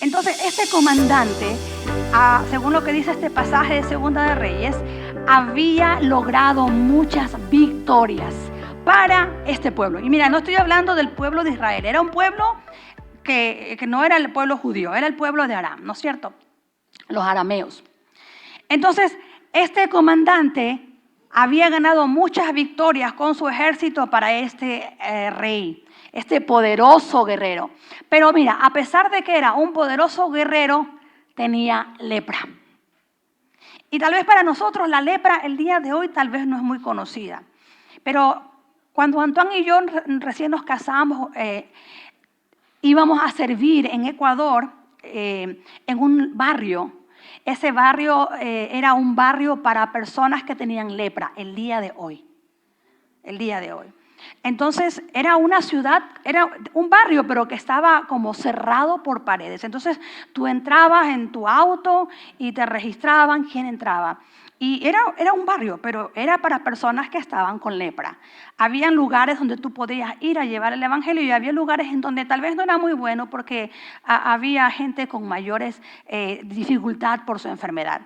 Entonces, este comandante, según lo que dice este pasaje de Segunda de Reyes, había logrado muchas victorias para este pueblo. Y mira, no estoy hablando del pueblo de Israel, era un pueblo que no era el pueblo judío, era el pueblo de Aram, ¿no es cierto? Los arameos. Entonces, este comandante había ganado muchas victorias con su ejército para este rey, este poderoso guerrero. Pero mira, a pesar de que era un poderoso guerrero, tenía lepra. Y tal vez para nosotros la lepra el día de hoy tal vez no es muy conocida. Pero cuando Antoine y yo recién nos casamos, íbamos a servir en Ecuador, en un barrio. Ese barrio era un barrio para personas que tenían lepra el día de hoy. El día de hoy. Entonces era una ciudad, era un barrio, pero que estaba como cerrado por paredes. Entonces tú entrabas en tu auto y te registraban quién entraba. Y era un barrio, pero era para personas que estaban con lepra. Habían lugares donde tú podías ir a llevar el evangelio y había lugares en donde tal vez no era muy bueno porque había gente con mayores dificultad por su enfermedad.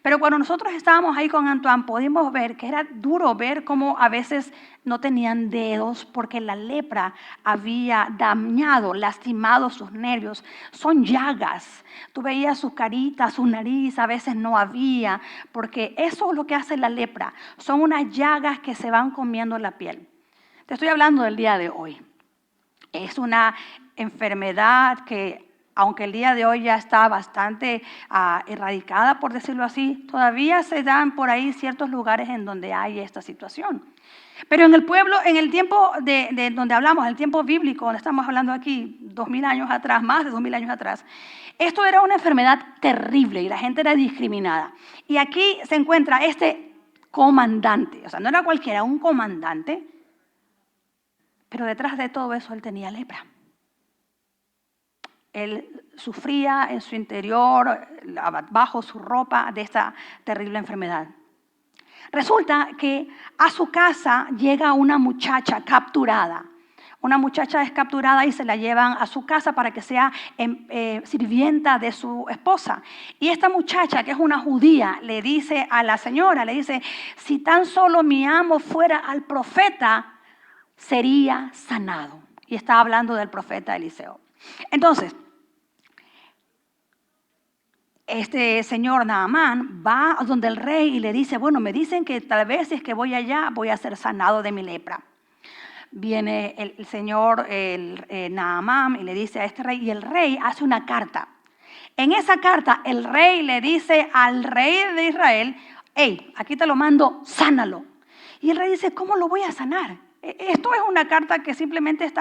Pero cuando nosotros estábamos ahí con Antoine, pudimos ver que era duro ver cómo a veces no tenían dedos porque la lepra había dañado, lastimado sus nervios. Son llagas. Tú veías su carita, su nariz, a veces no había, porque eso es lo que hace la lepra. Son unas llagas que se van comiendo la piel. Te estoy hablando del día de hoy. Es una enfermedad que, aunque el día de hoy ya está bastante erradicada, por decirlo así, todavía se dan por ahí ciertos lugares en donde hay esta situación. Pero en el pueblo, en el tiempo de donde hablamos, el tiempo bíblico, donde estamos hablando aquí, 2000 años atrás, más de 2000 años atrás, esto era una enfermedad terrible y la gente era discriminada. Y aquí se encuentra este comandante, o sea, no era cualquiera, un comandante, pero detrás de todo eso él tenía lepra. Él sufría en su interior, bajo su ropa, de esta terrible enfermedad. Resulta que a su casa llega una muchacha capturada. Una muchacha es capturada y se la llevan a su casa para que sea sirvienta de su esposa. Y esta muchacha, que es una judía, le dice a la señora, le dice, si tan solo mi amo fuera al profeta, sería sanado. Y está hablando del profeta Eliseo. Entonces, este señor Naamán va donde el rey y le dice, bueno, me dicen que tal vez si es que voy allá voy a ser sanado de mi lepra. Viene el señor Naamán y le dice a este rey, y el rey hace una carta. En esa carta el rey le dice al rey de Israel, hey, aquí te lo mando, sánalo. Y el rey dice, ¿cómo lo voy a sanar? Esto es una carta que simplemente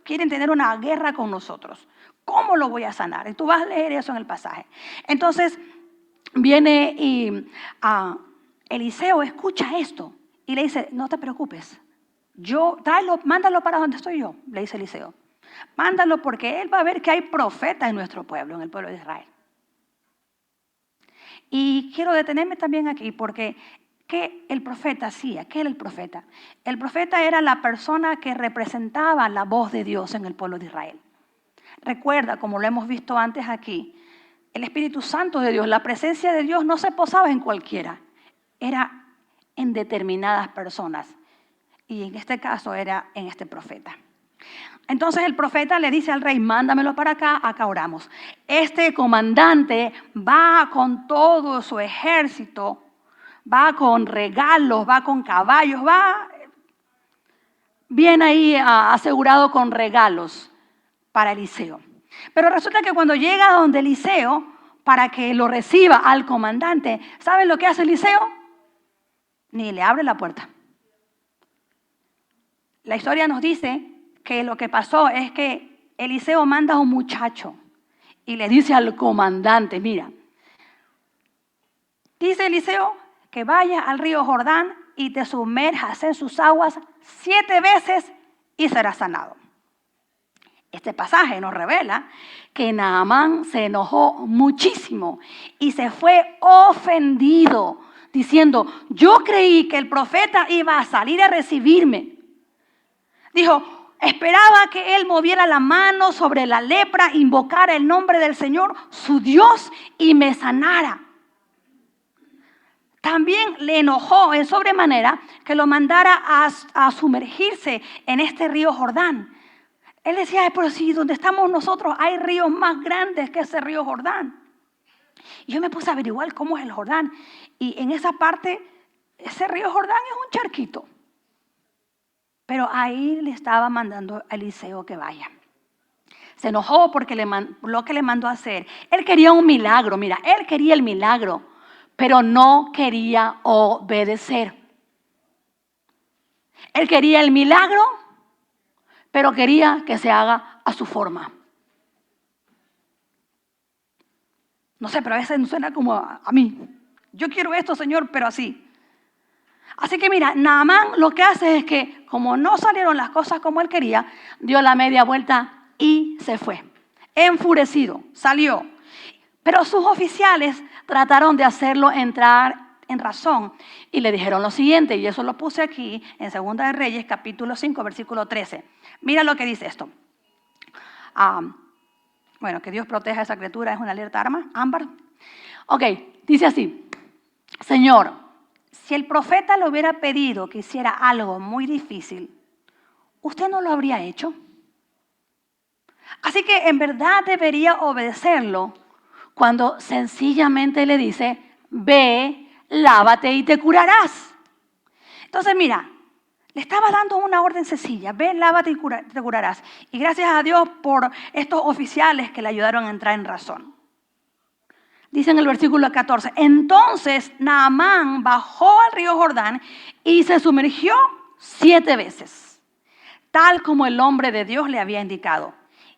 quieren tener una guerra con nosotros. ¿Cómo lo voy a sanar? Y tú vas a leer eso en el pasaje. Entonces viene y Eliseo escucha esto y le dice, no te preocupes, tráelo, mándalo para donde estoy yo, le dice Eliseo. Mándalo porque él va a ver que hay profeta en nuestro pueblo, en el pueblo de Israel. Y quiero detenerme también aquí porque ¿qué el profeta hacía? ¿Qué era el profeta? El profeta era la persona que representaba la voz de Dios en el pueblo de Israel. Recuerda, como lo hemos visto antes aquí, el Espíritu Santo de Dios, la presencia de Dios no se posaba en cualquiera, era en determinadas personas. Y en este caso era en este profeta. Entonces el profeta le dice al rey, mándamelo para acá, acá oramos. Este comandante va con todo su ejército, va con regalos, va con caballos, va bien ahí asegurado con regalos para Eliseo. Pero resulta que cuando llega donde Eliseo, para que lo reciba al comandante, ¿saben lo que hace Eliseo? Ni le abre la puerta. La historia nos dice que lo que pasó es que Eliseo manda a un muchacho y le dice al comandante, mira, dice Eliseo que vaya al río Jordán y te sumerjas en sus aguas 7 veces y serás sanado. Este pasaje nos revela que Naamán se enojó muchísimo y se fue ofendido, diciendo, yo creí que el profeta iba a salir a recibirme. Dijo, esperaba que él moviera la mano sobre la lepra, invocara el nombre del Señor, su Dios, y me sanara. También le enojó en sobremanera que lo mandara a sumergirse en este río Jordán. Él decía, pero si donde estamos nosotros hay ríos más grandes que ese río Jordán. Y yo me puse a averiguar cómo es el Jordán. Y en esa parte, ese río Jordán es un charquito. Pero ahí le estaba mandando a Eliseo que vaya. Se enojó porque lo que le mandó a hacer. Él quería un milagro, mira, él quería el milagro, pero no quería obedecer. Él quería el milagro, pero quería que se haga a su forma. No sé, pero a veces suena como a mí. Yo quiero esto, Señor, pero así. Así que mira, Naamán lo que hace es que, como no salieron las cosas como él quería, dio la media vuelta y se fue. Enfurecido, salió. Pero sus oficiales trataron de hacerlo entrar en razón y le dijeron lo siguiente, y eso lo puse aquí en 2 de Reyes, capítulo 5, versículo 13. Mira lo que dice esto. Bueno, que Dios proteja a esa criatura es una alerta ámbar. Ok, dice así, Señor, si el profeta le hubiera pedido que hiciera algo muy difícil, ¿usted no lo habría hecho? Así que en verdad debería obedecerlo cuando sencillamente le dice, ve, lávate y te curarás. Entonces mira, le estaba dando una orden sencilla, ve, lávate y te curarás. Y gracias a Dios por estos oficiales que le ayudaron a entrar en razón. Dice en el versículo 14, entonces Naamán bajó al río Jordán y se sumergió 7 veces, tal como el hombre de Dios le había indicado.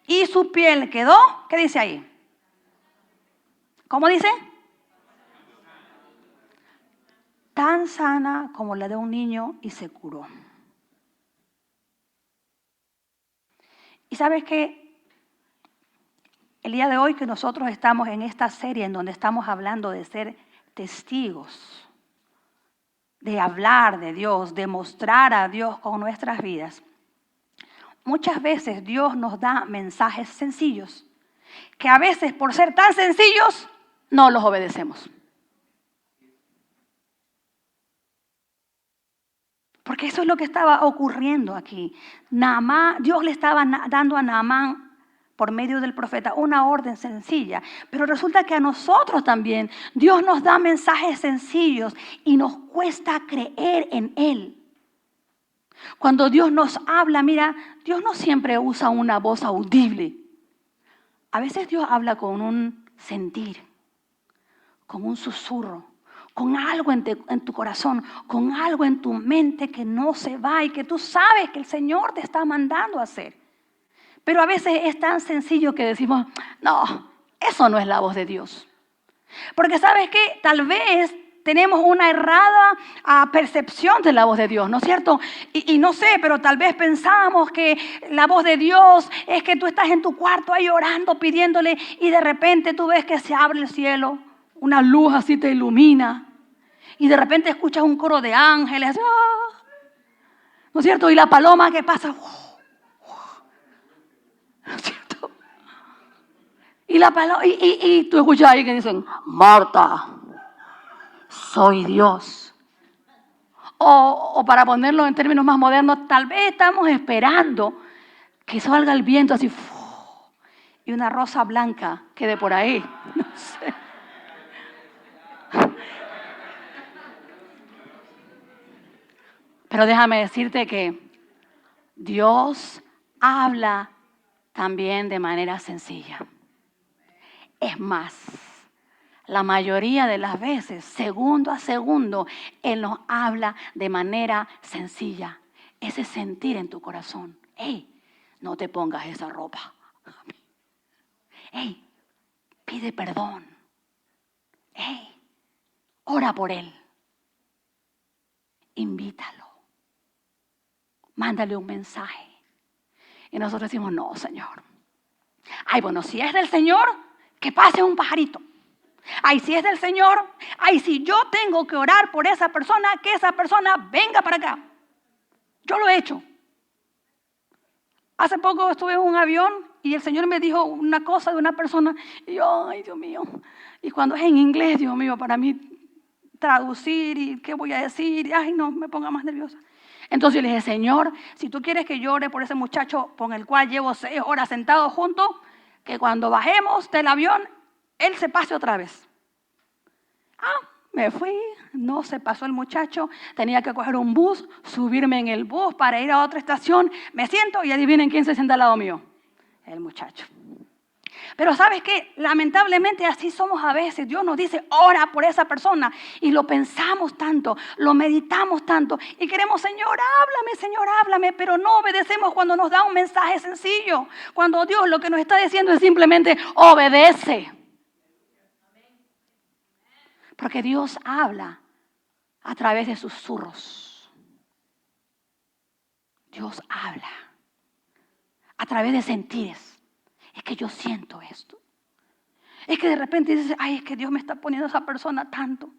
Y su piel quedó, ¿qué dice ahí? ¿Cómo dice? Tan sana como la de un niño y se curó. ¿Y sabes qué? El día de hoy que nosotros estamos en esta serie en donde estamos hablando de ser testigos, de hablar de Dios, de mostrar a Dios con nuestras vidas, muchas veces Dios nos da mensajes sencillos, que a veces por ser tan sencillos no los obedecemos. Porque eso es lo que estaba ocurriendo aquí. Dios le estaba dando a Naamán por medio del profeta una orden sencilla. Pero resulta que a nosotros también Dios nos da mensajes sencillos y nos cuesta creer en Él. Cuando Dios nos habla, mira, Dios no siempre usa una voz audible. A veces Dios habla con un sentir, con un susurro, con algo en tu corazón, con algo en tu mente que no se va y que tú sabes que el Señor te está mandando a hacer. Pero a veces es tan sencillo que decimos, no, eso no es la voz de Dios. Porque ¿sabes qué? Tal vez tenemos una errada percepción de la voz de Dios, ¿no es cierto? Y no sé, pero tal vez pensamos que la voz de Dios es que tú estás en tu cuarto ahí orando, pidiéndole, y de repente tú ves que se abre el cielo, una luz así te ilumina, y de repente escuchas un coro de ángeles, ¡ah! ¿No es cierto? Y la paloma que pasa, ¿no es cierto? Y la paloma, y tú escuchas ahí que dicen, Marta, soy Dios. O para ponerlo en términos más modernos, tal vez estamos esperando que salga el viento así, y una rosa blanca quede por ahí. No sé. Pero déjame decirte que Dios habla también de manera sencilla. Es más, la mayoría de las veces, segundo a segundo, Él nos habla de manera sencilla. Ese sentir en tu corazón. Hey, no te pongas esa ropa. Hey, pide perdón. Hey, ora por él. Invítalo. Mándale un mensaje. Y nosotros decimos, no, Señor. Ay, bueno, si es del Señor, que pase un pajarito. Ay, si es del Señor, ay, si yo tengo que orar por esa persona, que esa persona venga para acá. Yo lo he hecho. Hace poco estuve en un avión y el Señor me dijo una cosa de una persona y yo, ay Dios mío, y cuando es en inglés, Dios mío, para mí traducir y qué voy a decir, ay no, me ponga más nerviosa. Entonces yo le dije, Señor, si tú quieres que llore por ese muchacho con el cual llevo 6 horas sentado junto, que cuando bajemos del avión, él se pase otra vez. Me fui, no se pasó el muchacho, tenía que coger un bus, subirme en el bus para ir a otra estación, me siento y adivinen quién se sienta al lado mío, el muchacho. Pero ¿sabes qué? Lamentablemente así somos a veces. Dios nos dice, ora por esa persona. Y lo pensamos tanto, lo meditamos tanto. Y queremos, Señor, háblame. Pero no obedecemos cuando nos da un mensaje sencillo. Cuando Dios lo que nos está diciendo es simplemente, obedece. Porque Dios habla a través de susurros. Dios habla a través de sentires. Es que yo siento esto. Es que de repente dices, ay, es que Dios me está poniendo a esa persona tanto.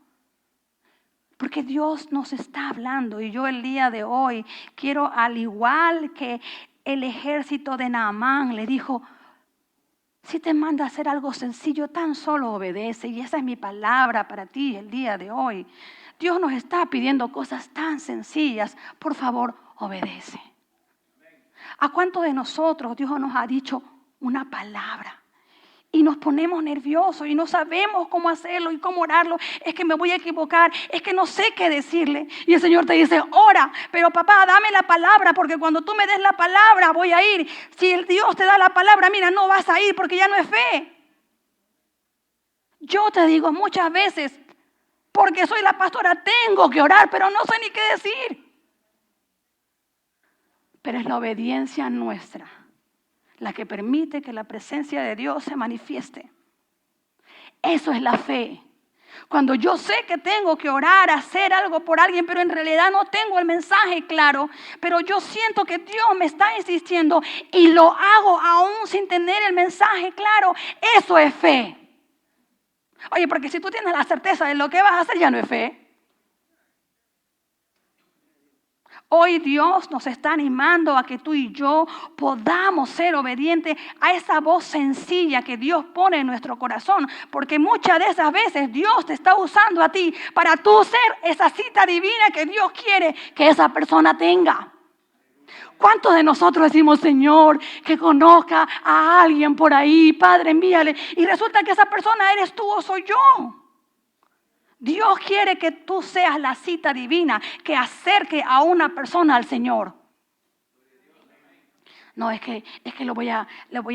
Porque Dios nos está hablando. Y yo el día de hoy quiero, al igual que el ejército de Naamán le dijo, si te manda a hacer algo sencillo, tan solo obedece. Y esa es mi palabra para ti el día de hoy. Dios nos está pidiendo cosas tan sencillas. Por favor, obedece. ¿A cuántos de nosotros Dios nos ha dicho una palabra? Y nos ponemos nerviosos y no sabemos cómo hacerlo y cómo orarlo. Es que me voy a equivocar, es que no sé qué decirle. Y el Señor te dice, ora, pero papá, dame la palabra, porque cuando tú me des la palabra voy a ir. Si el Dios te da la palabra, mira, no vas a ir porque ya no es fe. Yo te digo muchas veces, porque soy la pastora, tengo que orar, pero no sé ni qué decir. Pero es la obediencia nuestra la que permite que la presencia de Dios se manifieste. Eso es la fe. Cuando yo sé que tengo que orar, hacer algo por alguien, pero en realidad no tengo el mensaje claro, pero yo siento que Dios me está insistiendo y lo hago aún sin tener el mensaje claro, eso es fe. Oye, porque si tú tienes la certeza de lo que vas a hacer, ya no es fe. Hoy Dios nos está animando a que tú y yo podamos ser obedientes a esa voz sencilla que Dios pone en nuestro corazón. Porque muchas de esas veces Dios te está usando a ti para tú ser esa cita divina que Dios quiere que esa persona tenga. ¿Cuántos de nosotros decimos, Señor, que conozca a alguien por ahí, Padre, envíale? Y resulta que esa persona eres tú o soy yo. Dios quiere que tú seas la cita divina que acerque a una persona al Señor. No, es que le voy a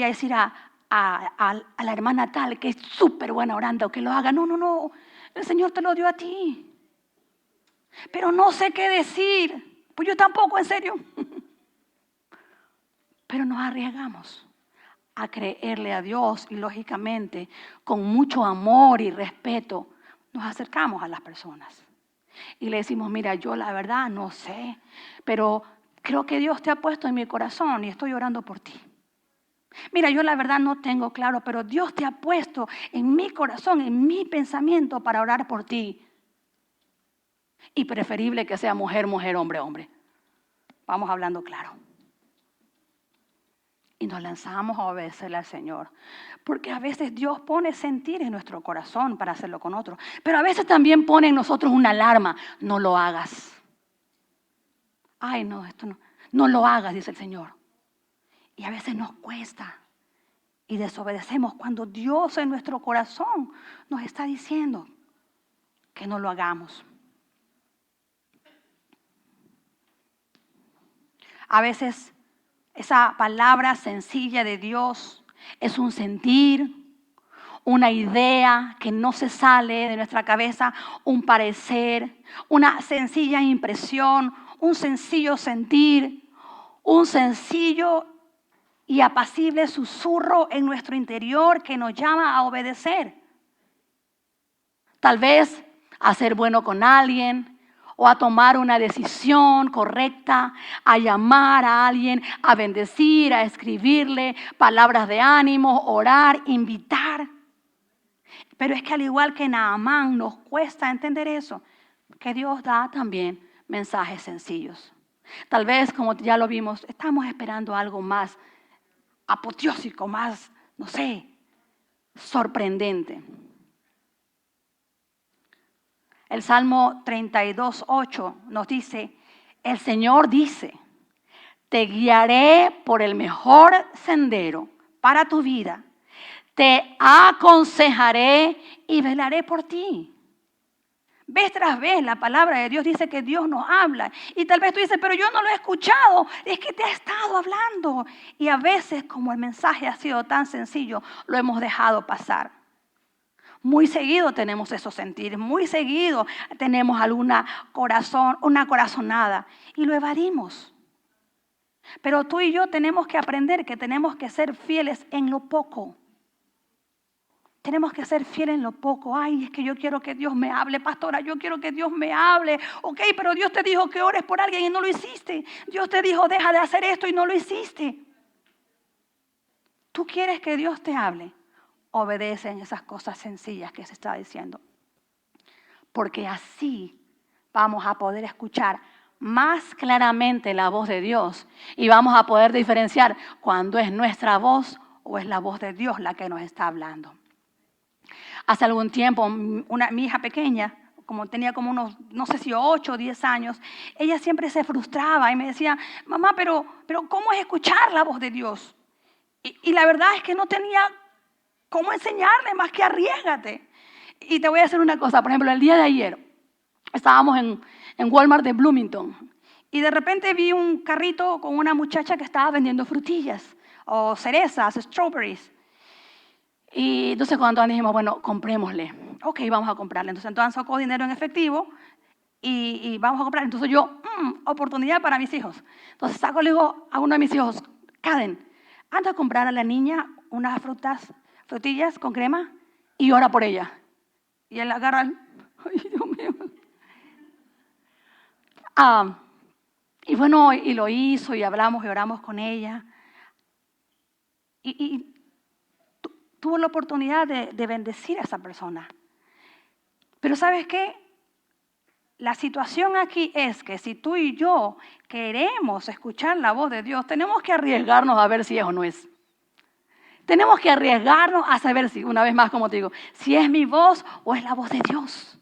decir a la hermana tal que es súper buena orando que lo haga. No. El Señor te lo dio a ti. Pero no sé qué decir. Pues yo tampoco, en serio. Pero nos arriesgamos a creerle a Dios y lógicamente con mucho amor y respeto nos acercamos a las personas y le decimos, mira, yo la verdad no sé, pero creo que Dios te ha puesto en mi corazón y estoy orando por ti. Mira, yo la verdad no tengo claro, pero Dios te ha puesto en mi corazón, en mi pensamiento para orar por ti. Y preferible que sea mujer, hombre. Vamos hablando claro. Y nos lanzamos a obedecerle al Señor. Porque a veces Dios pone sentir en nuestro corazón para hacerlo con otros. Pero a veces también pone en nosotros una alarma. No lo hagas. Ay, no, esto no. No lo hagas, dice el Señor. Y a veces nos cuesta. Y desobedecemos cuando Dios en nuestro corazón nos está diciendo que no lo hagamos. A veces esa palabra sencilla de Dios es un sentir, una idea que no se sale de nuestra cabeza, un parecer, una sencilla impresión, un sencillo sentir, un sencillo y apacible susurro en nuestro interior que nos llama a obedecer. Tal vez a ser bueno con alguien, o a tomar una decisión correcta, a llamar a alguien, a bendecir, a escribirle palabras de ánimo, orar, invitar. Pero es que al igual que Naamán nos cuesta entender eso, que Dios da también mensajes sencillos. Tal vez, como ya lo vimos, estamos esperando algo más apoteósico, más, no sé, sorprendente. El Salmo 32:8 nos dice, el Señor dice, te guiaré por el mejor sendero para tu vida. Te aconsejaré y velaré por ti. Vez tras vez la palabra de Dios dice que Dios nos habla. Y tal vez tú dices, pero yo no lo he escuchado. Es que te ha estado hablando. Y a veces, como el mensaje ha sido tan sencillo, lo hemos dejado pasar. Muy seguido tenemos esos sentires. Muy seguido tenemos una corazonada. Y lo evadimos. Pero tú y yo tenemos que aprender que tenemos que ser fieles en lo poco. Tenemos que ser fieles en lo poco. Ay, es que yo quiero que Dios me hable, pastora, yo quiero que Dios me hable. Ok, pero Dios te dijo que ores por alguien y no lo hiciste. Dios te dijo, deja de hacer esto y no lo hiciste. ¿Tú quieres que Dios te hable? Obedece en esas cosas sencillas que se está diciendo. Porque así vamos a poder escuchar más claramente la voz de Dios. Y vamos a poder diferenciar cuando es nuestra voz o es la voz de Dios la que nos está hablando. Hace algún tiempo, mi hija pequeña, como tenía como unos, no sé si 8 o 10 años, ella siempre se frustraba y me decía, mamá, pero ¿cómo es escuchar la voz de Dios? Y la verdad es que no tenía cómo enseñarle más que arriésgate. Y te voy a hacer una cosa, por ejemplo, el día de ayer estábamos en Walmart de Bloomington y de repente vi un carrito con una muchacha que estaba vendiendo frutillas o cerezas, strawberries. Y entonces cuando dijimos, bueno, comprémosle. Ok, vamos a comprarle. Entonces sacó dinero en efectivo y vamos a comprar. Entonces yo, oportunidad para mis hijos. Entonces le digo a uno de mis hijos, Caden, anda a comprar a la niña unas frutillas con crema y ora por ella. Y él agarra, ay Dios mío. Y bueno, y lo hizo y hablamos y oramos con ella. Y tuvo la oportunidad de bendecir a esa persona. Pero ¿sabes qué? La situación aquí es que si tú y yo queremos escuchar la voz de Dios, tenemos que arriesgarnos a ver si es o no es. Tenemos que arriesgarnos a saber si, una vez más como te digo, si es mi voz o es la voz de Dios.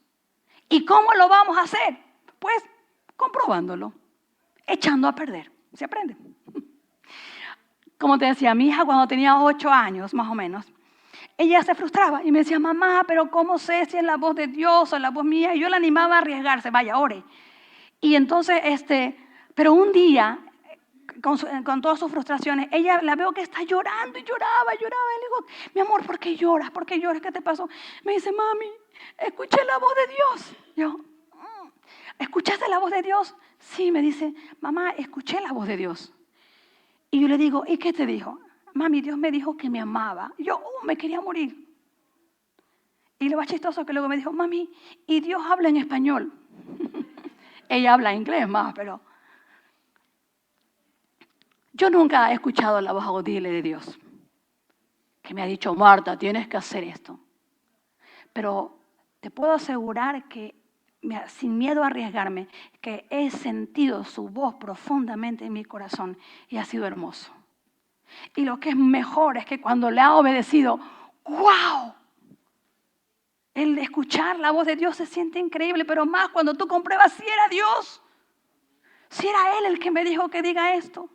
¿Y cómo lo vamos a hacer? Pues comprobándolo, echando a perder. Se aprende. Como te decía, mi hija cuando tenía 8 años más o menos, ella se frustraba y me decía, mamá, pero ¿cómo sé si es la voz de Dios o la voz mía? Y yo la animaba a arriesgarse, vaya, ore. Y entonces, pero un día, con todas sus frustraciones, ella la veo que está llorando y lloraba. Y le digo, mi amor, ¿por qué lloras? ¿Por qué lloras? ¿Qué te pasó? Me dice, mami, escuché la voz de Dios. Yo, ¿escuchaste la voz de Dios? Sí, me dice, mamá, escuché la voz de Dios. Y yo le digo, ¿y qué te dijo? Mami, Dios me dijo que me amaba. Yo me quería morir. Y lo más chistoso que luego me dijo, mami, ¿y Dios habla en español? Ella habla inglés más, pero yo nunca he escuchado la voz audible de Dios que me ha dicho, Marta, tienes que hacer esto. Pero te puedo asegurar que, sin miedo a arriesgarme, que he sentido su voz profundamente en mi corazón y ha sido hermoso. Y lo que es mejor es que cuando le ha obedecido, ¡wow! El escuchar la voz de Dios se siente increíble, pero más cuando tú compruebas si era Dios, si era Él el que me dijo que diga esto.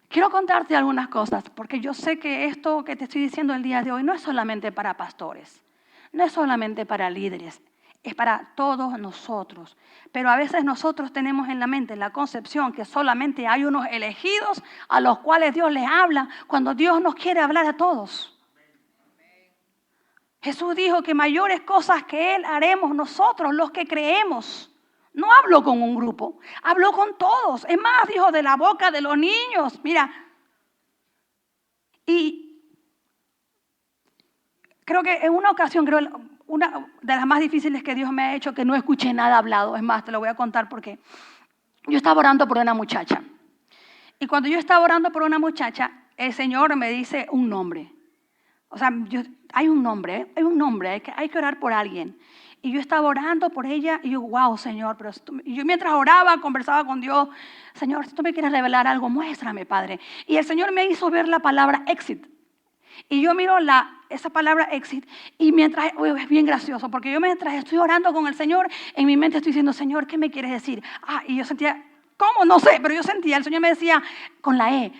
Quiero contarte algunas cosas, porque yo sé que esto que te estoy diciendo el día de hoy no es solamente para pastores, no es solamente para líderes, es para todos nosotros. Pero a veces nosotros tenemos en la mente la concepción que solamente hay unos elegidos a los cuales Dios les habla, cuando Dios nos quiere hablar a todos. Jesús dijo que mayores cosas que Él haremos nosotros, los que creemos. No habló con un grupo, habló con todos. Es más, dijo de la boca de los niños. Mira, y creo que en una ocasión, una de las más difíciles que Dios me ha hecho, que no escuché nada hablado. Es más, te lo voy a contar porque yo estaba orando por una muchacha. Y cuando yo estaba orando por una muchacha, el Señor me dice un nombre. O sea, hay un nombre, hay que orar por alguien. Y yo estaba orando por ella y yo, wow, Señor, pero y yo mientras oraba, conversaba con Dios, Señor, si tú me quieres revelar algo, muéstrame, Padre. Y el Señor me hizo ver la palabra exit. Y yo miro esa palabra exit y mientras, es bien gracioso, porque yo mientras estoy orando con el Señor, en mi mente estoy diciendo, Señor, ¿qué me quieres decir? Y yo sentía, ¿cómo? No sé, pero yo sentía, el Señor me decía, con la E,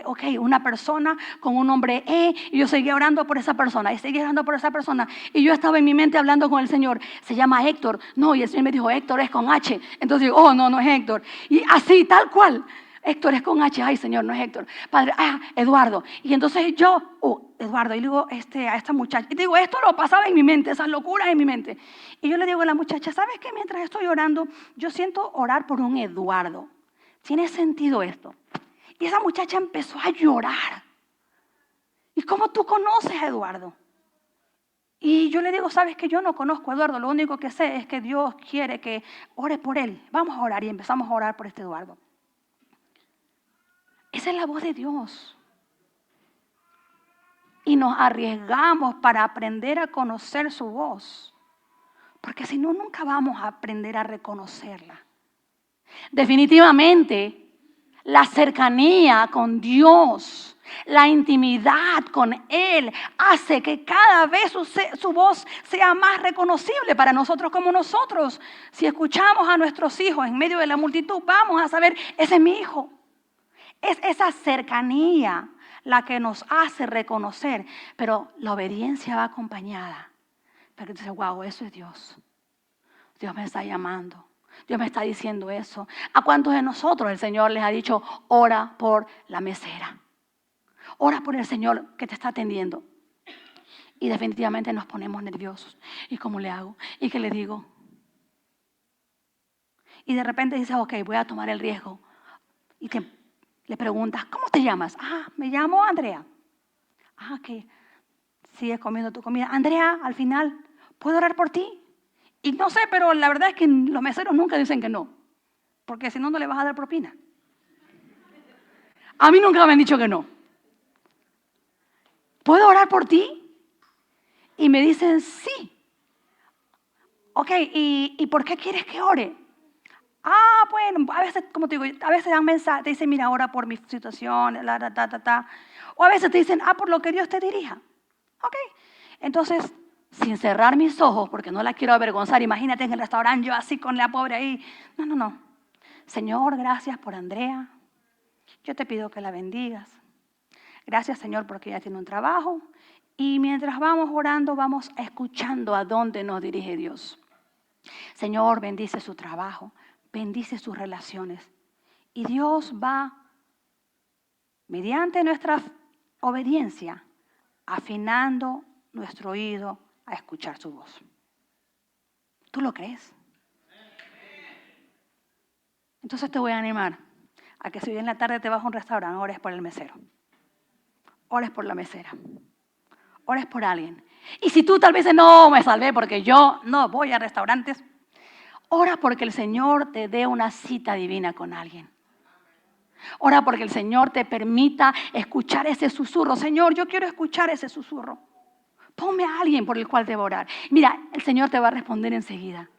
ok, una persona con un nombre E, y yo seguía orando por esa persona, y seguía orando por esa persona, y yo estaba en mi mente hablando con el Señor, se llama Héctor, no, y el Señor me dijo, Héctor es con H, entonces digo, oh, no es Héctor, y así, tal cual. Héctor es con H, ay Señor, no es Héctor. Padre, Eduardo. Y entonces yo, Eduardo, y le digo a esta muchacha, y digo, esto lo pasaba en mi mente, esas locuras en mi mente. Y yo le digo a la muchacha, ¿sabes qué? Mientras estoy orando, yo siento orar por un Eduardo. ¿Tiene sentido esto? Y esa muchacha empezó a llorar. ¿Y cómo tú conoces a Eduardo? Y yo le digo, ¿sabes qué? Yo no conozco a Eduardo, lo único que sé es que Dios quiere que ore por él. Vamos a orar y empezamos a orar por este Eduardo. Esa es la voz de Dios. Y nos arriesgamos para aprender a conocer su voz. Porque si no, nunca vamos a aprender a reconocerla. Definitivamente, la cercanía con Dios, la intimidad con Él, hace que cada vez su voz sea más reconocible para nosotros como nosotros. Si escuchamos a nuestros hijos en medio de la multitud, vamos a saber, ese es mi hijo. Es esa cercanía la que nos hace reconocer, pero la obediencia va acompañada. Pero dice, wow, eso es Dios. Dios me está llamando. Dios me está diciendo eso. ¿A cuántos de nosotros el Señor les ha dicho, ora por la mesera? Ora por el Señor que te está atendiendo. Y definitivamente nos ponemos nerviosos. ¿Y cómo le hago? ¿Y qué le digo? Y de repente dices, ok, voy a tomar el riesgo. Y le preguntas, ¿cómo te llamas? Me llamo Andrea. Que sigues comiendo tu comida. Andrea, al final, ¿puedo orar por ti? Y no sé, pero la verdad es que los meseros nunca dicen que no. Porque si no, no le vas a dar propina. A mí nunca me han dicho que no. ¿Puedo orar por ti? Y me dicen, sí. Ok, ¿y por qué quieres que ore? Bueno, a veces, como te digo, a veces dan mensajes, te dicen, mira, ora por mi situación, O a veces te dicen, por lo que Dios te dirija. Ok, entonces, sin cerrar mis ojos, porque no la quiero avergonzar, imagínate en el restaurante yo así con la pobre ahí. No. Señor, gracias por Andrea. Yo te pido que la bendigas. Gracias, Señor, porque ella tiene un trabajo. Y mientras vamos orando, vamos escuchando a dónde nos dirige Dios. Señor, bendice su trabajo. Bendice sus relaciones. Y Dios va, mediante nuestra obediencia, afinando nuestro oído a escuchar su voz. ¿Tú lo crees? Entonces te voy a animar a que si hoy en la tarde te vas a un restaurante, ores por el mesero. Ores por la mesera. Ores por alguien. Y si tú tal vez dices, no, me salvé porque yo no voy a restaurantes, ora porque el Señor te dé una cita divina con alguien. Ora porque el Señor te permita escuchar ese susurro. Señor, yo quiero escuchar ese susurro. Ponme a alguien por el cual debo orar. Mira, el Señor te va a responder enseguida.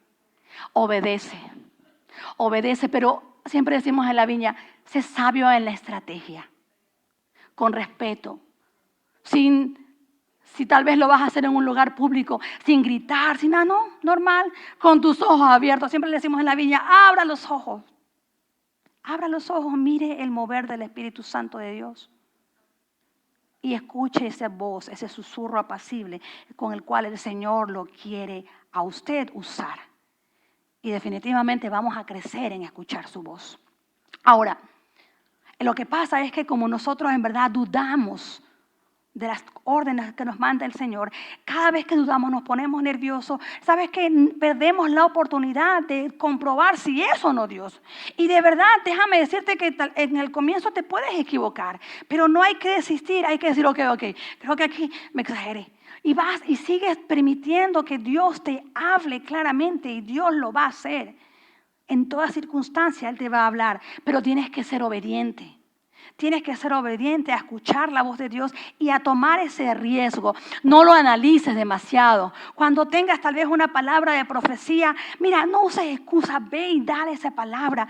Obedece. Obedece, pero siempre decimos en la viña, sé sabio en la estrategia. Con respeto. Si tal vez lo vas a hacer en un lugar público, sin gritar, sin nada, no, normal, con tus ojos abiertos. Siempre le decimos en la viña, abra los ojos. Abra los ojos, mire el mover del Espíritu Santo de Dios. Y escuche esa voz, ese susurro apacible con el cual el Señor lo quiere a usted usar. Y definitivamente vamos a crecer en escuchar su voz. Ahora, lo que pasa es que como nosotros en verdad dudamos de las órdenes que nos manda el Señor, cada vez que dudamos nos ponemos nerviosos, sabes que perdemos la oportunidad de comprobar si es o no Dios. Y de verdad, déjame decirte que en el comienzo te puedes equivocar, pero no hay que desistir, hay que decir, ok, creo que aquí me exageré. Y vas y sigues permitiendo que Dios te hable claramente y Dios lo va a hacer. En toda circunstancia Él te va a hablar, pero tienes que ser obediente. Tienes que ser obediente a escuchar la voz de Dios y a tomar ese riesgo. No lo analices demasiado. Cuando tengas tal vez una palabra de profecía, mira, no uses excusas, ve y dale esa palabra.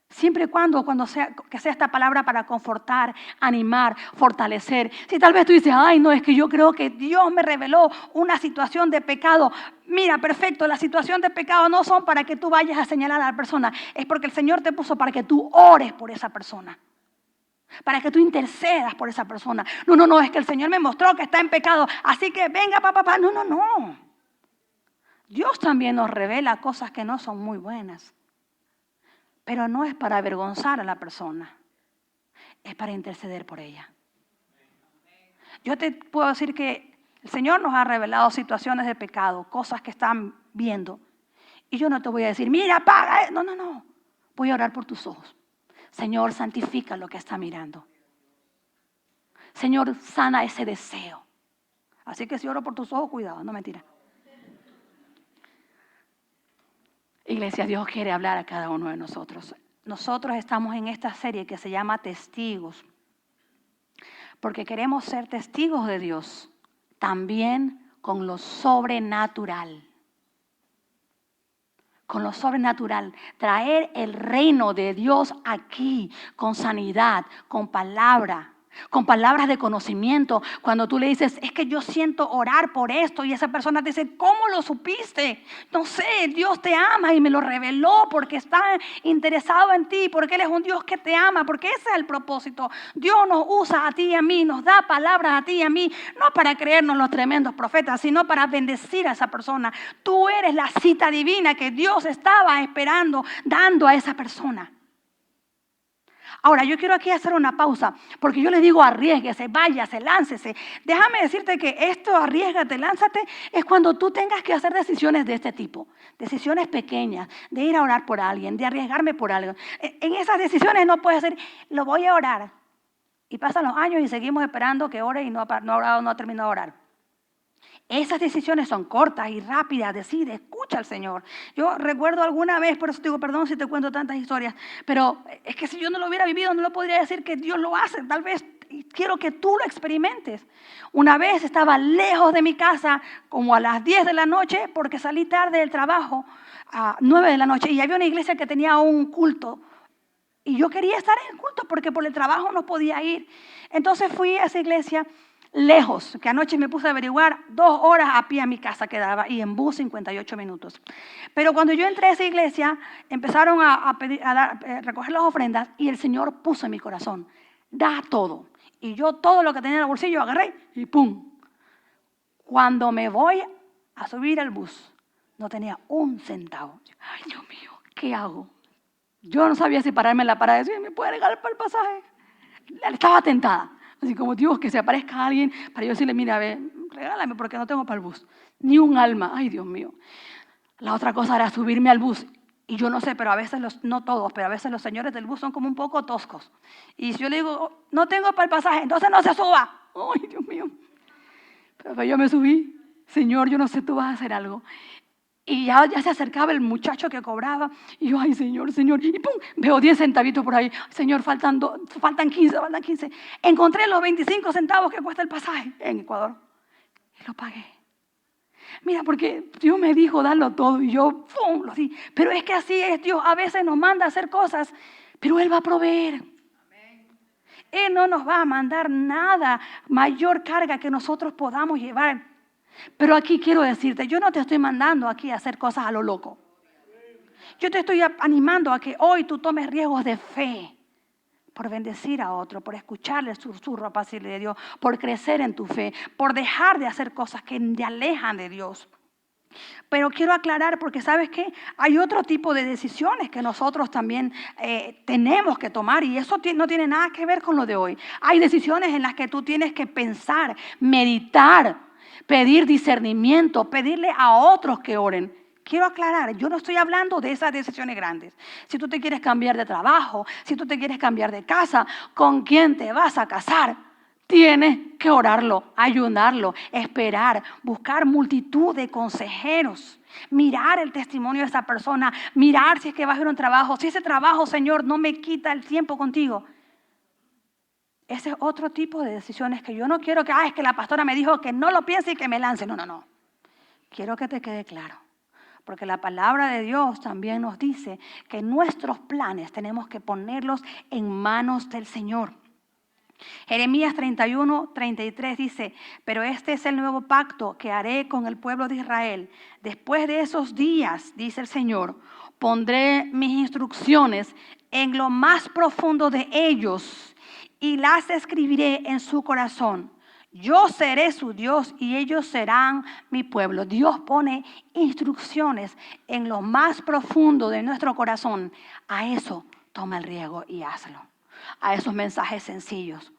Siempre y cuando sea esta palabra para confortar, animar, fortalecer. Si tal vez tú dices, ay no, es que yo creo que Dios me reveló una situación de pecado. Mira, perfecto, la situación de pecado no son para que tú vayas a señalar a la persona. Es porque el Señor te puso para que tú ores por esa persona. Para que tú intercedas por esa persona. No, es que el Señor me mostró que está en pecado. Así que venga, papá. No. Dios también nos revela cosas que no son muy buenas. Pero no es para avergonzar a la persona, es para interceder por ella. Yo te puedo decir que el Señor nos ha revelado situaciones de pecado, cosas que están viendo. Y yo no te voy a decir, mira, paga. No. Voy a orar por tus ojos. Señor, santifica lo que está mirando. Señor, sana ese deseo. Así que si oro por tus ojos, cuidado, no mentira. Iglesia, Dios quiere hablar a cada uno de nosotros. Nosotros estamos en esta serie que se llama Testigos, porque queremos ser testigos de Dios, también con lo sobrenatural. Con lo sobrenatural, traer el reino de Dios aquí, con sanidad, con palabras de conocimiento. Cuando tú le dices, es que yo siento orar por esto, y esa persona te dice, ¿cómo lo supiste? No sé, Dios te ama y me lo reveló porque está interesado en ti, porque Él es un Dios que te ama, porque ese es el propósito. Dios nos usa a ti y a mí, nos da palabras a ti y a mí, no para creernos los tremendos profetas, sino para bendecir a esa persona. Tú eres la cita divina que Dios estaba esperando, dando a esa persona. Ahora, yo quiero aquí hacer una pausa, porque yo les digo arriésguese, váyase, láncese. Déjame decirte que esto, arriésgate, lánzate, es cuando tú tengas que hacer decisiones de este tipo. Decisiones pequeñas, de ir a orar por alguien, de arriesgarme por algo. En esas decisiones no puedes decir, lo voy a orar. Y pasan los años y seguimos esperando que ore y no ha orado, no ha terminado de orar. Esas decisiones son cortas y rápidas. Decide, escucha al Señor. Yo recuerdo alguna vez, por eso te digo, perdón si te cuento tantas historias, pero es que si yo no lo hubiera vivido, no lo podría decir que Dios lo hace. Tal vez quiero que tú lo experimentes. Una vez estaba lejos de mi casa, como a las 10 de la noche, porque salí tarde del trabajo, a 9 de la noche, y había una iglesia que tenía un culto. Y yo quería estar en el culto porque por el trabajo no podía ir. Entonces fui a esa iglesia lejos, que anoche me puse a averiguar, 2 horas a pie a mi casa quedaba y en bus 58 minutos. Pero cuando yo entré a esa iglesia, empezaron a recoger las ofrendas y el Señor puso en mi corazón, da todo. Y yo todo lo que tenía en el bolsillo agarré y ¡pum! Cuando me voy a subir al bus, no tenía un centavo. Ay, Dios mío, ¿qué hago? Yo no sabía si pararme en la parada y decir, ¿me puede regalar para el pasaje? Estaba tentada. Así como Dios, que se aparezca alguien para yo decirle, mira, ve, regálame porque no tengo para el bus. Ni un alma. Ay, Dios mío. La otra cosa era subirme al bus. Y yo no sé, pero a veces, no todos, pero a veces los señores del bus son como un poco toscos. Y si yo le digo, no tengo para el pasaje, entonces no se suba. Ay, Dios mío. Pero yo me subí. Señor, yo no sé, tú vas a hacer algo. Y ya se acercaba el muchacho que cobraba. Y yo, ay, Señor. Y pum, veo 10 centavitos por ahí. Señor, faltan 15. Encontré los 25 centavos que cuesta el pasaje en Ecuador. Y lo pagué. Mira, porque Dios me dijo darlo todo. Y yo, pum, lo di. Pero es que así es Dios. A veces nos manda a hacer cosas, pero Él va a proveer. Él no nos va a mandar nada mayor carga que nosotros podamos llevar. Pero aquí quiero decirte, yo no te estoy mandando aquí a hacer cosas a lo loco. Yo te estoy animando a que hoy tú tomes riesgos de fe por bendecir a otro, por escucharle el susurro apacible de Dios, por crecer en tu fe, por dejar de hacer cosas que te alejan de Dios. Pero quiero aclarar porque ¿sabes qué? Hay otro tipo de decisiones que nosotros también tenemos que tomar y eso no tiene nada que ver con lo de hoy. Hay decisiones en las que tú tienes que pensar, meditar, pedir discernimiento, pedirle a otros que oren. Quiero aclarar, yo no estoy hablando de esas decisiones grandes. Si tú te quieres cambiar de trabajo, si tú te quieres cambiar de casa, ¿con quién te vas a casar? Tienes que orarlo, ayunarlo, esperar, buscar multitud de consejeros, mirar el testimonio de esa persona, mirar si es que vas a ir a un trabajo. Si ese trabajo, Señor, no me quita el tiempo contigo, Ese es otro tipo de decisiones que yo no quiero que, es que la pastora me dijo que no lo piense y que me lance. No, no, no. Quiero que te quede claro. Porque la palabra de Dios también nos dice que nuestros planes tenemos que ponerlos en manos del Señor. Jeremías 31:33 dice, pero este es el nuevo pacto que haré con el pueblo de Israel. Después de esos días, dice el Señor, pondré mis instrucciones en lo más profundo de ellos y las escribiré en su corazón. Yo seré su Dios y ellos serán mi pueblo. Dios pone instrucciones en lo más profundo de nuestro corazón. A eso toma el riesgo y hazlo. A esos mensajes sencillos.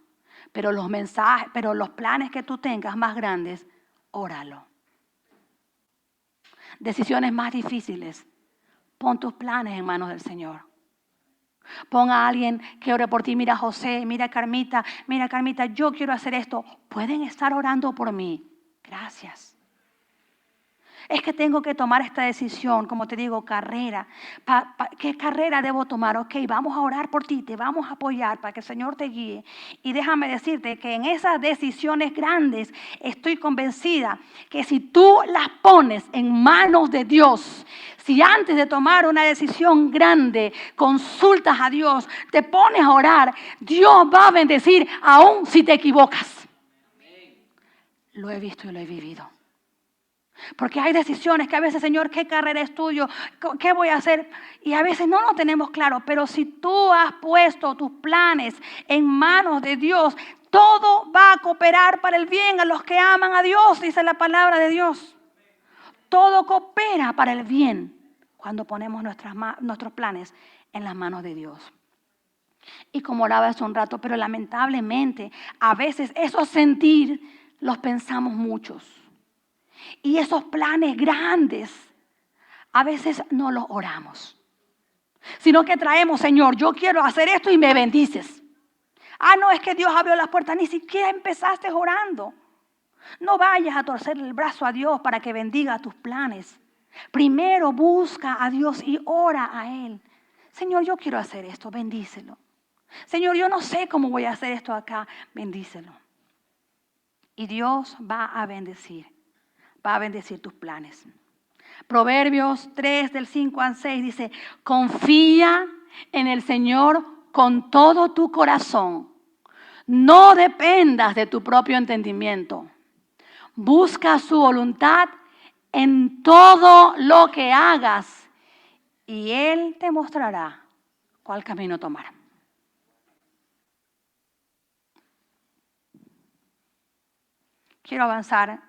Pero los planes que tú tengas más grandes, óralo. Decisiones más difíciles, pon tus planes en manos del Señor. Pon a alguien que ore por ti. Mira José, mira Carmita, yo quiero hacer esto. Pueden estar orando por mí. Gracias. Es que tengo que tomar esta decisión, como te digo, carrera. ¿Qué carrera debo tomar? Ok, vamos a orar por ti, te vamos a apoyar para que el Señor te guíe. Y déjame decirte que en esas decisiones grandes estoy convencida que si tú las pones en manos de Dios, si antes de tomar una decisión grande consultas a Dios, te pones a orar, Dios va a bendecir aún si te equivocas. Lo he visto y lo he vivido. Porque hay decisiones que a veces, Señor, ¿qué carrera estudio? ¿Qué voy a hacer? Y a veces no lo tenemos claro. Pero si tú has puesto tus planes en manos de Dios, todo va a cooperar para el bien a los que aman a Dios, dice la palabra de Dios. Todo coopera para el bien cuando ponemos nuestros planes en las manos de Dios. Y como oraba hace un rato, pero lamentablemente a veces esos sentir los pensamos muchos. Y esos planes grandes, a veces no los oramos. Sino que traemos, Señor, yo quiero hacer esto y me bendices. No, es que Dios abrió las puertas. Ni siquiera empezaste orando. No vayas a torcerle el brazo a Dios para que bendiga tus planes. Primero busca a Dios y ora a Él. Señor, yo quiero hacer esto, bendícelo. Señor, yo no sé cómo voy a hacer esto acá, bendícelo. Y Dios va a bendecir tus planes. Proverbios 3 del 5 al 6 dice, confía en el Señor con todo tu corazón. No dependas de tu propio entendimiento. Busca su voluntad en todo lo que hagas y Él te mostrará cuál camino tomar. Quiero avanzar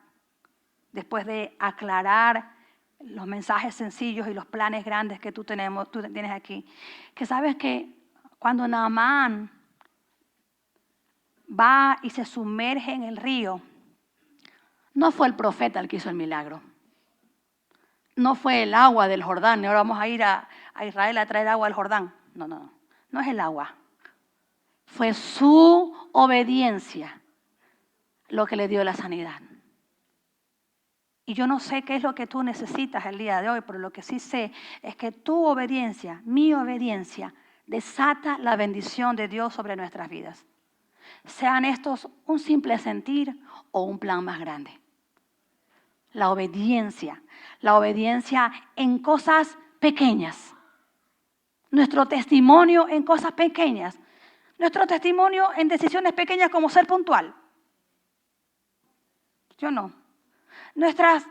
después de aclarar los mensajes sencillos y los planes grandes que tú tienes aquí. Que sabes que cuando Naamán va y se sumerge en el río, no fue el profeta el que hizo el milagro. No fue el agua del Jordán. Ahora vamos a ir a Israel a traer agua del Jordán. No es el agua. Fue su obediencia lo que le dio la sanidad. Y yo no sé qué es lo que tú necesitas el día de hoy, pero lo que sí sé es que tu obediencia, mi obediencia, desata la bendición de Dios sobre nuestras vidas. Sean estos un simple sentir o un plan más grande. La obediencia en cosas pequeñas. Nuestro testimonio en cosas pequeñas. Nuestro testimonio en decisiones pequeñas como ser puntual. Yo no. Nuestras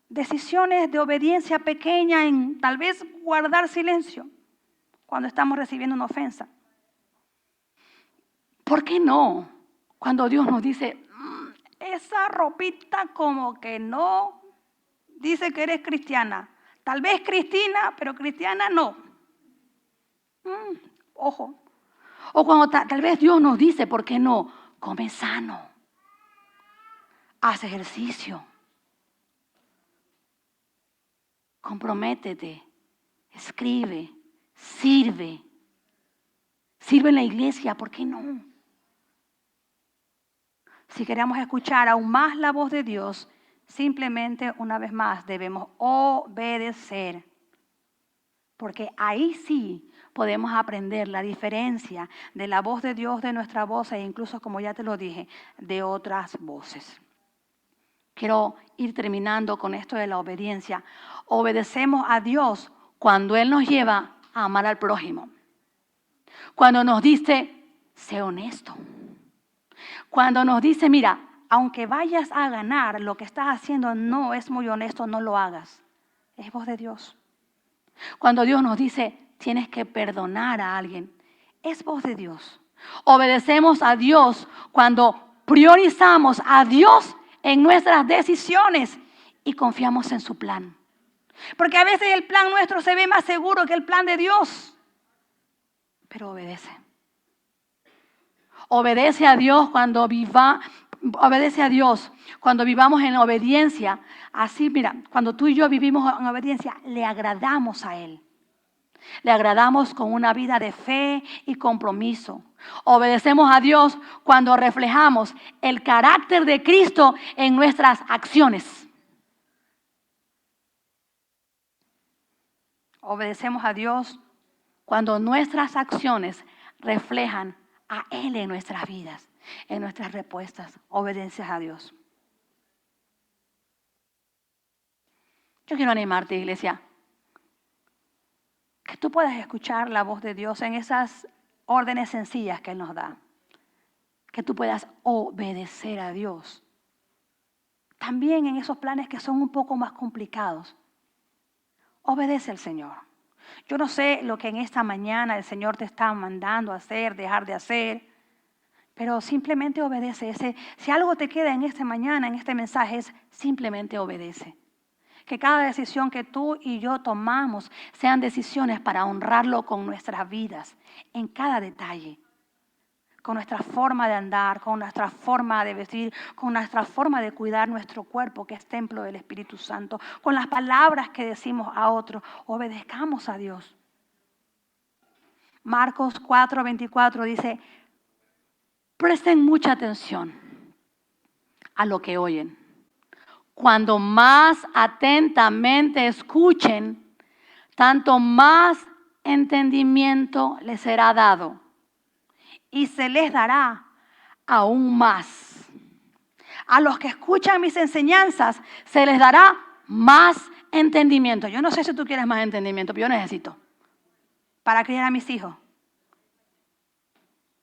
decisiones de obediencia pequeña en tal vez guardar silencio cuando estamos recibiendo una ofensa. ¿Por qué no? Cuando Dios nos dice, esa ropita como que no dice que eres cristiana. Tal vez Cristina, pero cristiana no. Ojo. O cuando tal vez Dios nos dice, ¿por qué no? Come sano. Haz ejercicio. Comprométete. Escribe. Sirve. Sirve en la iglesia, ¿por qué no? Si queremos escuchar aún más la voz de Dios, simplemente una vez más debemos obedecer. Porque ahí sí podemos aprender la diferencia de la voz de Dios, de nuestra voz e incluso, como ya te lo dije, de otras voces. Quiero ir terminando con esto de la obediencia. Obedecemos a Dios cuando Él nos lleva a amar al prójimo. Cuando nos dice, sé honesto. Cuando nos dice, mira, aunque vayas a ganar, lo que estás haciendo no es muy honesto, no lo hagas. Es voz de Dios. Cuando Dios nos dice, tienes que perdonar a alguien, es voz de Dios. Obedecemos a Dios cuando priorizamos a Dios en nuestras decisiones y confiamos en su plan. Porque a veces el plan nuestro se ve más seguro que el plan de Dios. Pero obedece. Obedece a Dios cuando vivamos en obediencia. Así, mira, cuando tú y yo vivimos en obediencia, le agradamos a Él. Le agradamos con una vida de fe y compromiso. Obedecemos a Dios cuando reflejamos el carácter de Cristo en nuestras acciones. Obedecemos a Dios cuando nuestras acciones reflejan a Él en nuestras vidas, en nuestras respuestas. Obediencias a Dios. Yo quiero animarte, iglesia, que tú puedas escuchar la voz de Dios en esas órdenes sencillas que Él nos da. Que tú puedas obedecer a Dios. También en esos planes que son un poco más complicados. Obedece al Señor. Yo no sé lo que en esta mañana el Señor te está mandando a hacer, dejar de hacer, pero simplemente obedece. Si algo te queda en esta mañana, en este mensaje, es simplemente obedece. Que cada decisión que tú y yo tomamos sean decisiones para honrarlo con nuestras vidas, en cada detalle. Con nuestra forma de andar, con nuestra forma de vestir, con nuestra forma de cuidar nuestro cuerpo, que es templo del Espíritu Santo, con las palabras que decimos a otros. Obedezcamos a Dios. Marcos 4:24 dice, presten mucha atención a lo que oyen. Cuando más atentamente escuchen, tanto más entendimiento les será dado. Y se les dará aún más. A los que escuchan mis enseñanzas se les dará más entendimiento. Yo no sé si tú quieres más entendimiento, pero yo necesito. Para criar a mis hijos.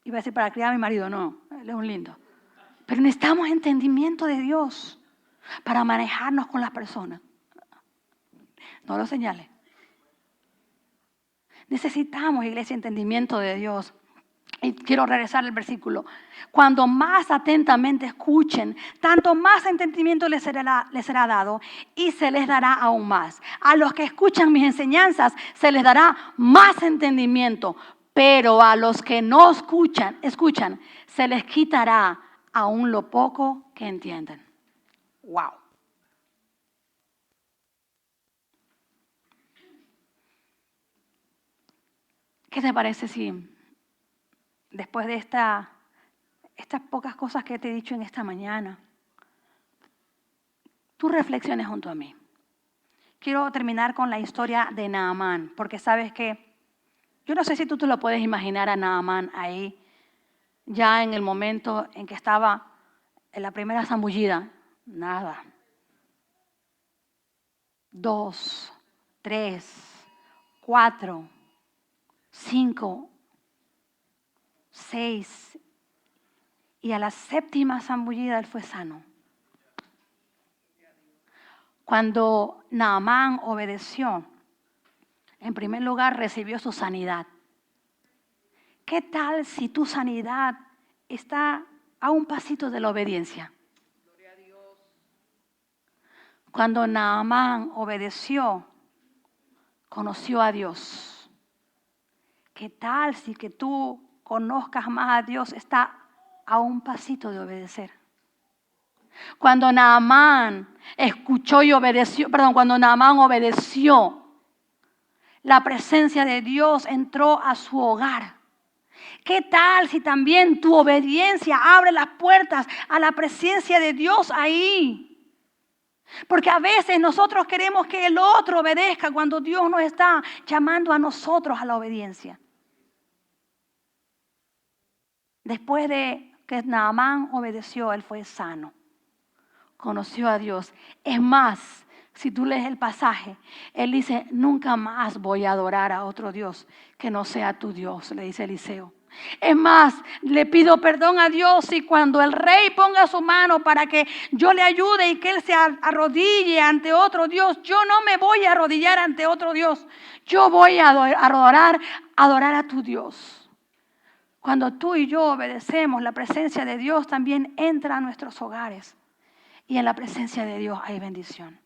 Iba a decir para criar a mi marido, no, él es un lindo. Pero necesitamos entendimiento de Dios para manejarnos con las personas. No lo señales. Necesitamos, iglesia, entendimiento de Dios. Y quiero regresar al versículo. Cuando más atentamente escuchen, tanto más entendimiento les será dado y se les dará aún más. A los que escuchan mis enseñanzas se les dará más entendimiento, pero a los que no escuchan, se les quitará aún lo poco que entienden. Wow. ¿Qué te parece si después de estas pocas cosas que te he dicho en esta mañana, tú reflexiones junto a mí? Quiero terminar con la historia de Naamán, porque sabes que yo no sé si tú te lo puedes imaginar a Naamán ahí, ya en el momento en que estaba en la primera zambullida. Nada. 2, 3, 4, 5, 6, y a la 7ª zambullida él fue sano. Cuando Naamán obedeció, en primer lugar recibió su sanidad. ¿Qué tal si tu sanidad está a un pasito de la obediencia? Gloria a Dios. Cuando Naamán obedeció, conoció a Dios. ¿Qué tal si que tú conozcas más a Dios está a un pasito de obedecer? Cuando Naamán cuando Naamán obedeció, la presencia de Dios entró a su hogar. ¿Qué tal si también tu obediencia abre las puertas a la presencia de Dios ahí? Porque a veces nosotros queremos que el otro obedezca cuando Dios nos está llamando a nosotros a la obediencia. Después de que Naamán obedeció, él fue sano. Conoció a Dios. Es más, si tú lees el pasaje, él dice, nunca más voy a adorar a otro Dios que no sea tu Dios, le dice Eliseo. Es más, le pido perdón a Dios y cuando el rey ponga su mano para que yo le ayude y que él se arrodille ante otro Dios, yo no me voy a arrodillar ante otro Dios. Yo voy a adorar a tu Dios. Cuando tú y yo obedecemos, la presencia de Dios también entra a nuestros hogares. Y en la presencia de Dios hay bendición.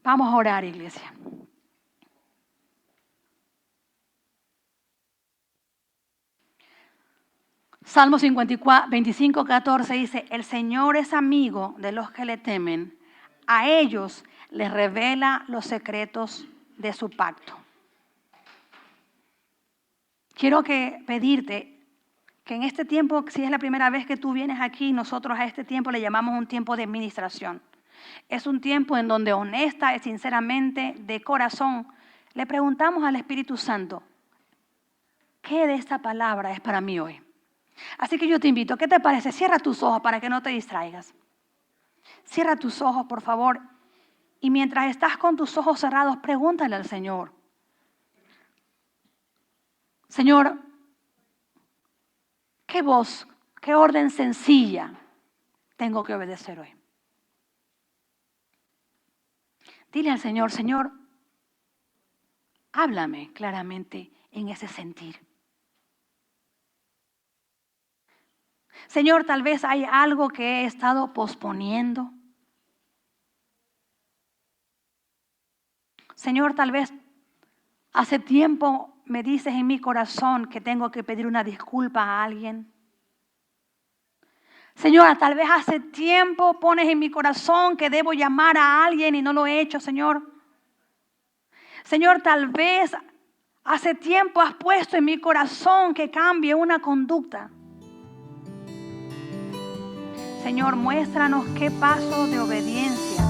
Vamos a orar, iglesia. Salmo 54, 25, 14 dice, el Señor es amigo de los que le temen. A ellos les revela los secretos de su pacto. Quiero pedirte que en este tiempo, si es la primera vez que tú vienes aquí, nosotros a este tiempo le llamamos un tiempo de administración. Es un tiempo en donde honesta y sinceramente, de corazón, le preguntamos al Espíritu Santo, ¿qué de esta palabra es para mí hoy? Así que yo te invito, ¿qué te parece? Cierra tus ojos para que no te distraigas. Cierra tus ojos, por favor. Y mientras estás con tus ojos cerrados, pregúntale al Señor. Señor, ¿qué voz, qué orden sencilla tengo que obedecer hoy? Dile al Señor, Señor, háblame claramente en ese sentir. Señor, tal vez hay algo que he estado posponiendo. Señor, tal vez hace tiempo me dices en mi corazón que tengo que pedir una disculpa a alguien. Señor, tal vez hace tiempo pones en mi corazón que debo llamar a alguien y no lo he hecho, Señor. Señor, tal vez hace tiempo has puesto en mi corazón que cambie una conducta. Señor, muéstranos qué paso de obediencia